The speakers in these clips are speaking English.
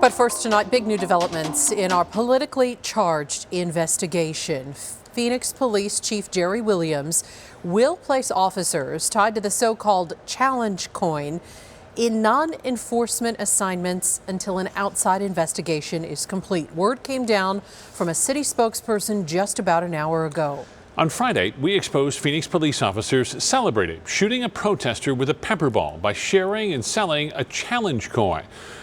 But first tonight, big new developments in our politically charged investigation. Phoenix Police Chief Jerry Williams will place officers tied to the so-called challenge coin in non-enforcement assignments until an outside investigation is complete. Word came down from a city spokesperson just about an hour ago. On Friday, we exposed Phoenix police officers celebrating shooting a protester with a pepper ball by sharing and selling a challenge coin.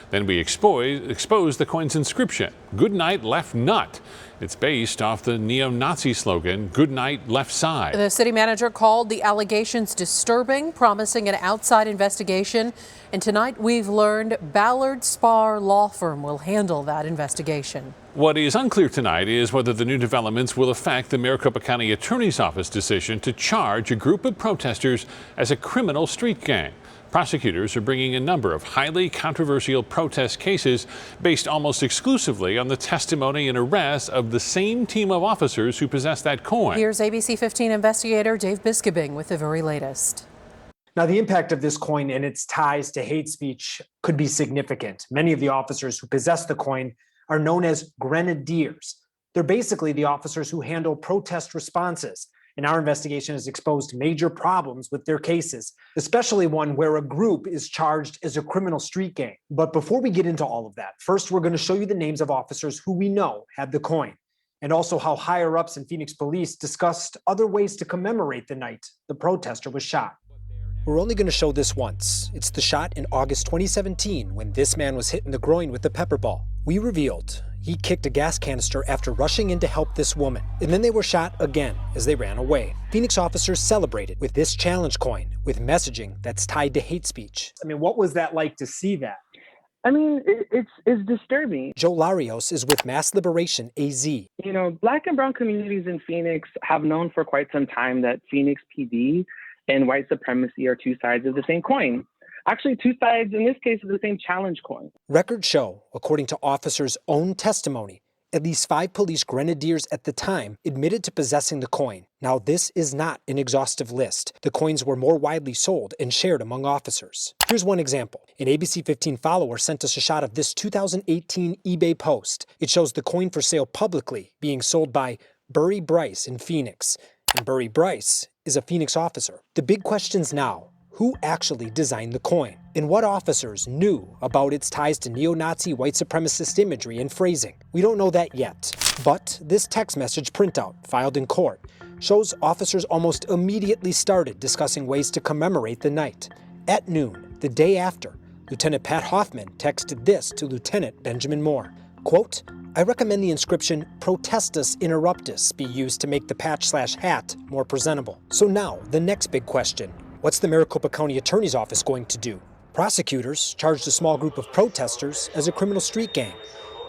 Then we exposed the coin's inscription, "Good night, left nut." It's based off the neo-Nazi slogan, "Good night, left side." The city manager called the allegations disturbing, promising an outside investigation. And tonight we've learned Ballard Spahr Law Firm will handle that investigation. What is unclear tonight is whether the new developments will affect the Maricopa County Attorney's Office decision to charge a group of protesters as a criminal street gang. Prosecutors are bringing a number of highly controversial protest cases based almost exclusively on the testimony and arrest of the same team of officers who possessed that coin. Here's ABC 15 investigator Dave Biskobing with the very latest. Now, the impact of this coin and its ties to hate speech could be significant. Many of the officers who possess the coin are known as grenadiers. They're basically the officers who handle protest responses. And our investigation has exposed major problems with their cases, especially one where a group is charged as a criminal street gang. But before we get into all of that, first we're going to show you the names of officers who we know had the coin, and also how higher ups in Phoenix Police discussed other ways to commemorate the night the protester was shot. We're only going to show this once. It's the shot in August 2017 when this man was hit in the groin with a pepper ball. We revealed he kicked a gas canister after rushing in to help this woman, and then they were shot again as they ran away. Phoenix officers celebrated with this challenge coin with messaging that's tied to hate speech. I mean, what was that like to see that? I mean, it's disturbing. Joe Larios is with Mass Liberation AZ. You know, Black and brown communities in Phoenix have known for quite some time that Phoenix PD and white supremacy are two sides of the same coin. Actually, two sides, in this case, of the same challenge coin. Records show, according to officers' own testimony, at least 5 police grenadiers at the time admitted to possessing the coin. Now, this is not an exhaustive list. The coins were more widely sold and shared among officers. Here's one example. An ABC 15 follower sent us a shot of this 2018 eBay post. It shows the coin for sale publicly being sold by Burry Bryce in Phoenix. And Burry Bryce is a Phoenix officer. The big question's now, who actually designed the coin? And what officers knew about its ties to neo-Nazi white supremacist imagery and phrasing? We don't know that yet. But this text message printout, filed in court, shows officers almost immediately started discussing ways to commemorate the night. At noon, the day after, Lieutenant Pat Hoffman texted this to Lieutenant Benjamin Moore. Quote, "I recommend the inscription Protestus Interruptus be used to make the patch/hat more presentable." So now, the next big question. What's the Maricopa County Attorney's Office going to do? Prosecutors charged a small group of protesters as a criminal street gang.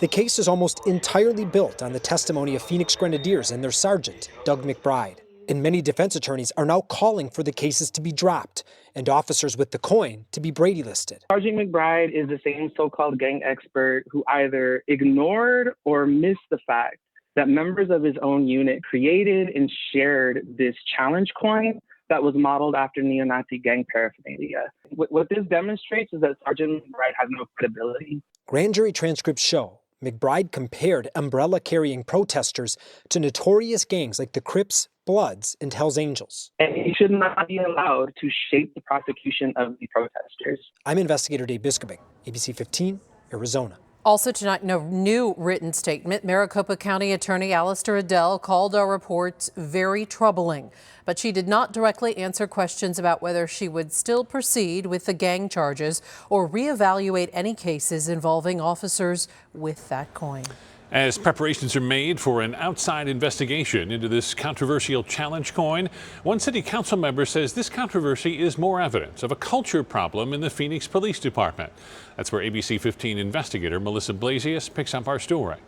The case is almost entirely built on the testimony of Phoenix Grenadiers and their sergeant, Doug McBride. And many defense attorneys are now calling for the cases to be dropped and officers with the coin to be Brady listed. Sergeant McBride is the same so-called gang expert who either ignored or missed the fact that members of his own unit created and shared this challenge coin that was modeled after neo-Nazi gang paraphernalia. What this demonstrates is that Sergeant McBride has no credibility. Grand jury transcripts show McBride compared umbrella-carrying protesters to notorious gangs like the Crips, Bloods, and Hells Angels. And he should not be allowed to shape the prosecution of the protesters. I'm investigator Dave Biskobing, ABC 15, Arizona. Also tonight, no new written statement. Maricopa County Attorney Alistair Adele called our reports very troubling, but she did not directly answer questions about whether she would still proceed with the gang charges or reevaluate any cases involving officers with that coin. As preparations are made for an outside investigation into this controversial challenge coin, one city council member says this controversy is more evidence of a culture problem in the Phoenix Police Department. That's where ABC 15 investigator Melissa Blasius picks up our story.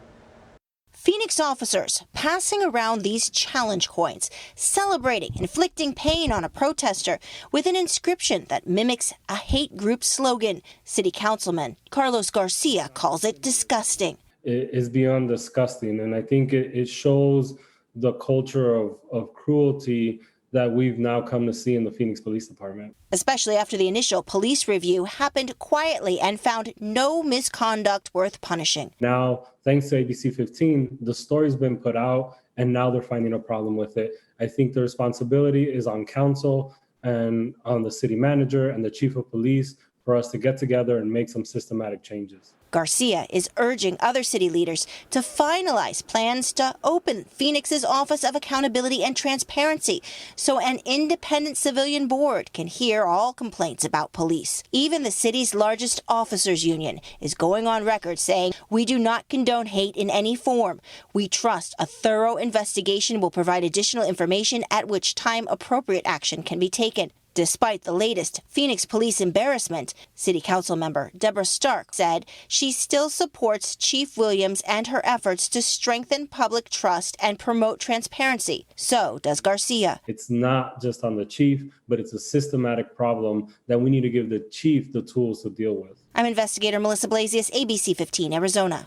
Phoenix officers passing around these challenge coins, celebrating inflicting pain on a protester with an inscription that mimics a hate group slogan. City Councilman Carlos Garcia calls it disgusting. Is beyond disgusting. And I think it shows the culture of cruelty that we've now come to see in the Phoenix Police Department. Especially after the initial police review happened quietly and found no misconduct worth punishing. Now, thanks to ABC 15, the story's been put out, and now they're finding a problem with it. I think the responsibility is on council and on the city manager and the chief of police for us to get together and make some systematic changes. Garcia is urging other city leaders to finalize plans to open Phoenix's Office of Accountability and Transparency so an independent civilian board can hear all complaints about police. Even the city's largest officers union is going on record saying, "We do not condone hate in any form. We trust a thorough investigation will provide additional information at which time appropriate action can be taken." Despite the latest Phoenix police embarrassment, City Council member Deborah Stark said she still supports Chief Williams and her efforts to strengthen public trust and promote transparency. So does Garcia. It's not just on the chief, but it's a systematic problem that we need to give the chief the tools to deal with. I'm investigator Melissa Blasius, ABC 15, Arizona.